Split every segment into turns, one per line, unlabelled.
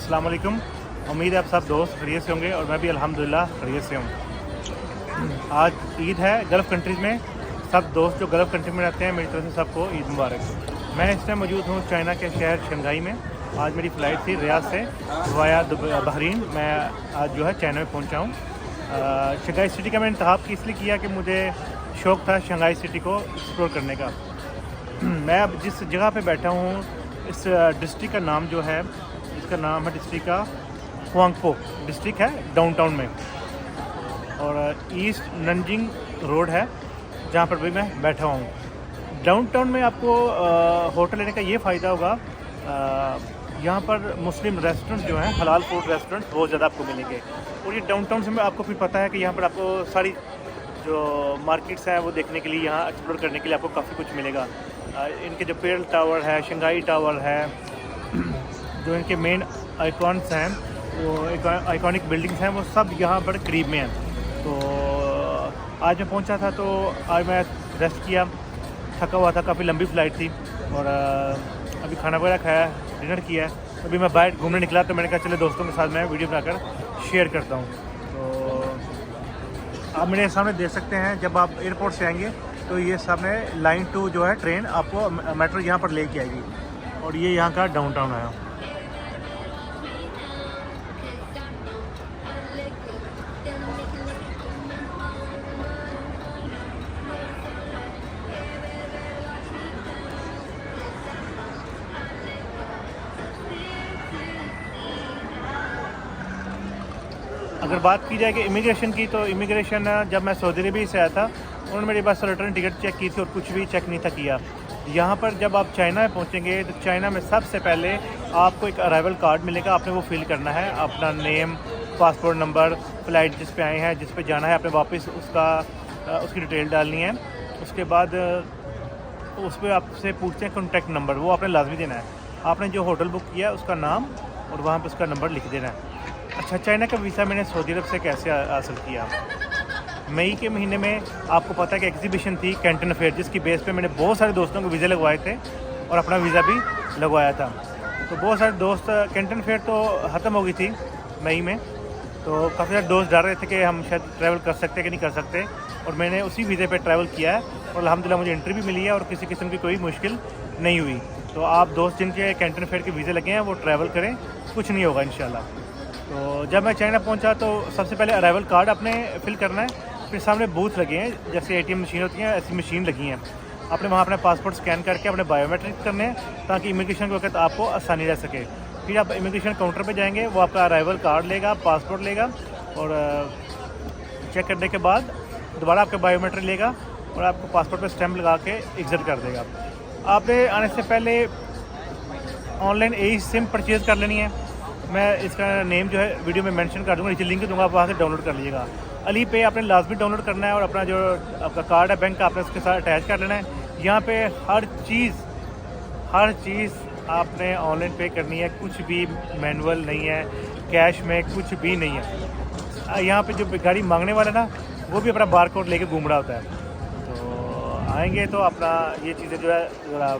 अस्सलाम वालेकुम। उम्मीद है आप सब दोस्त खैरियत से होंगे और मैं भी अल्हम्दुलिल्लाह खैरियत से हूँ। आज ईद है गल्फ़ कंट्रीज़ में। सब दोस्त जो गल्फ़ कंट्री में रहते हैं मेरी तरफ से सबको ईद मुबारक। मैं इस टाइम मौजूद हूँ चाइना के शहर शंघाई में। आज मेरी फ़्लाइट थी रियाद से वाया बहरीन। मैं आज जो है चाइना में पहुँचा हूँ। शंघाई सिटी का मैंने इंतखाब इसलिए किया कि मुझे शौक़ था शंघाई सिटी को एक्सप्लोर करने का। मैं अब जिस जगह पे बैठा हूँ इस डिस्ट्रिक्ट का नाम जो है, इसका नाम है डिस्ट्रिक्ट का हुआंगपो डिस्ट्रिक्ट है डाउनटाउन में, और ईस्ट नंजिंग रोड है जहाँ पर भी मैं बैठा हूँ। डाउनटाउन में आपको होटल लेने का ये फ़ायदा होगा, यहाँ पर मुस्लिम रेस्टोरेंट जो हैं हलाल फूड रेस्टोरेंट बहुत ज़्यादा आपको मिलेंगे। और ये डाउनटाउन से आपको फिर पता है कि यहाँ पर आपको सारी जो मार्केट्स हैं वो देखने के लिए, यहाँ एक्सप्लोर करने के लिए आपको काफ़ी कुछ मिलेगा। इनके जो पेरल टावर है, शंघाई टावर है, जो इनके मेन आइकॉन्स हैं, वो आइकॉनिक बिल्डिंग्स हैं, वो सब यहाँ पर करीब में हैं। तो आज मैं पहुँचा था तो आज मैं रेस्ट किया, थका हुआ था, काफ़ी लंबी फ़्लाइट थी, और अभी खाना वगैरह खाया, डिनर किया है। अभी मैं बाहर घूमने निकला तो मैंने कहा चले दोस्तों के साथ मैं वीडियो बनाकर शेयर करता हूँ। तो आप मेरे सामने देख सकते हैं, जब आप एयरपोर्ट से आएंगे तो ये सामने लाइन 2 जो है ट्रेन आपको मेट्रो यहाँ पर लेके आएगी, और ये यहाँ का डाउनटाउन है। अगर बात की जाए कि इमिग्रेशन की, तो इमिग्रेशन जब मैं सऊदी अरबिया से आया था उन्होंने मेरे पास रिटर्न टिकट चेक की थी और कुछ भी चेक नहीं था किया। यहाँ पर जब आप चाइना में पहुँचेंगे तो चाइना में सबसे पहले आपको एक अराइवल कार्ड मिलेगा, आपने वो फिल करना है, अपना नेम, पासपोर्ट नंबर, फ़्लाइट जिस पे आए हैं, जिस पे जाना है, आपने वापस उसकी डिटेल डालनी है। उसके बाद उस पर आपसे पूछते हैं कॉन्टैक्ट नंबर, वो आपने लाजमी देना है। आपने जो होटल बुक किया उसका नाम और वहाँ पर उसका नंबर लिख देना है। अच्छा, चाइना का वीज़ा मैंने सऊदी अरब से कैसे हासिल किया? मई के महीने में आपको पता है कि एग्जीबिशन थी कैंटन फेयर, जिसकी बेस पे मैंने बहुत सारे दोस्तों को वीज़े लगवाए थे और अपना वीज़ा भी लगवाया था। तो बहुत सारे दोस्त, कैंटन फेयर तो ख़त्म हो गई थी मई में, तो काफ़ी सारे दोस्त डर रहे थे कि हम शायद ट्रैवल कर सकते कि नहीं कर सकते, और मैंने उसी वीज़े पर ट्रैवल किया है और अल्हम्दुलिल्लाह मुझे एंट्री भी मिली है और किसी किस्म की कोई मुश्किल नहीं हुई। तो आप दोस्त जिनके कैंटन फेयर के वीज़े लगे हैं वो ट्रैवल करें, कुछ नहीं होगा इंशाल्लाह। तो जब मैं चाइना पहुंचा तो सबसे पहले अराइवल कार्ड आपने फिल करना है, फिर सामने बूथ लगे हैं, जैसे एटीएम मशीन होती हैं ऐसी मशीन लगी हैं। आपने वहां अपना पासपोर्ट स्कैन करके अपने बायोमेट्रिक करने हैं ताकि इमिग्रेशन के वक्त आपको आसानी रह सके। फिर आप इमिग्रेशन काउंटर पे जाएंगे, वो आपका अराइवल कार्ड लेगा, पासपोर्ट लेगा, और चेक करने के बाद दोबारा आपका बायोमेट्रिक लेगा और आपको पासपोर्ट पर स्टैम्प लगा के एग्जिट कर देगा। आपने आने से पहले ऑनलाइन सिम परचेज़ कर लेनी है। मैं इसका नेम जो है वीडियो में मेंशन कर दूँगा, नीचे लिंक दूँगा, आप वहाँ से डाउनलोड कर लीजिएगा। अली पे आपने लाजमी डाउनलोड करना है और अपना जो आपका कार्ड है बैंक का आपने उसके साथ अटैच कर लेना है। यहाँ पे हर चीज़ आपने ऑनलाइन पे करनी है, कुछ भी मैनुअल नहीं है, कैश में कुछ भी नहीं है। यहाँ पे जो गाड़ी मांगने वाला ना वो भी अपना बार कोड लेके घूम रहा होता है। तो आएँगे तो अपना ये चीज़ें जो है ज़रा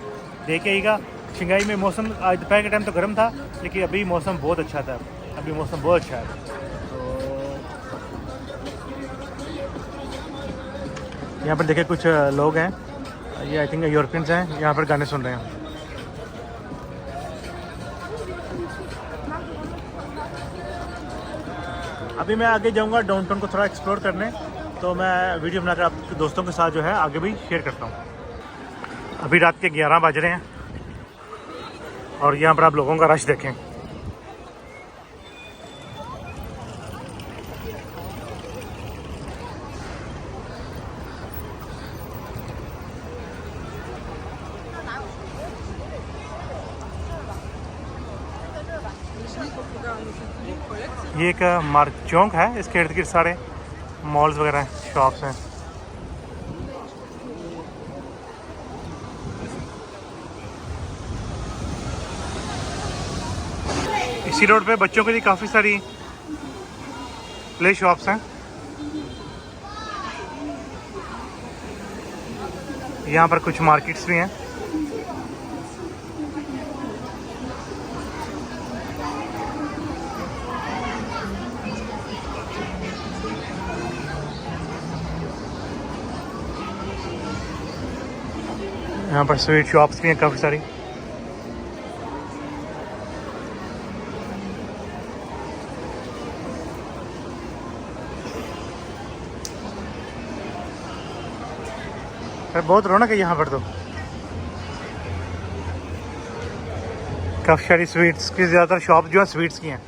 देख आइएगा। शंघाई में मौसम आज दोपहर के टाइम तो गर्म था, लेकिन अभी मौसम बहुत अच्छा था, अभी मौसम बहुत अच्छा है। तो यहाँ पर देखिए कुछ लोग हैं, ये आई थिंक यूरोपियंस हैं, यहाँ पर गाने सुन रहे हैं। अभी मैं आगे जाऊँगा डाउनटाउन को थोड़ा एक्सप्लोर करने, तो मैं वीडियो बनाकर आपके दोस्तों के साथ जो है आगे भी शेयर करता हूँ। अभी रात के 11 बज रहे हैं और यहाँ पर आप लोगों का रश देखें। ये एक मार्क चौक है, इसके इर्द गिर्द सारे मॉल्स वगैरह हैं, शॉप्स हैं। इसी रोड पे बच्चों के लिए काफ़ी सारी प्ले शॉप्स हैं। यहाँ पर कुछ मार्केट्स भी हैं। यहाँ पर स्वीट शॉप्स भी हैं काफ़ी सारी। बहुत रौनक है यहाँ पर तो। काफ़ी सारी स्वीट्स की, ज़्यादातर शॉप जो है स्वीट्स की हैं।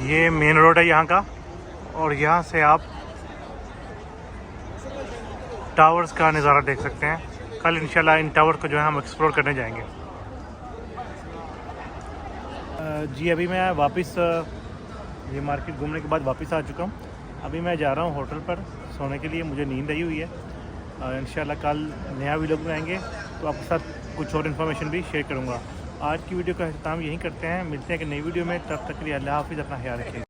ये मेन रोड है यहाँ का, और यहाँ से आप टावर्स का नज़ारा देख सकते हैं। कल इंशाल्लाह इन टावर को जो है हम एक्सप्लोर करने जाएंगे। जी अभी मैं वापस ये मार्केट घूमने के बाद वापस आ चुका हूँ। अभी मैं जा रहा हूँ होटल पर सोने के लिए, मुझे नींद आई हुई है। इंशाल्लाह कल नया वीडियो बनाएंगे तो आपके साथ कुछ और इन्फॉर्मेशन भी शेयर करूँगा। आज की वीडियो का अख्ताम यहीं करते हैं, मिलते हैं कि नई वीडियो में। तब तक के लिए अल्लाह हाफ़िज़, अपना ख्याल रखिए।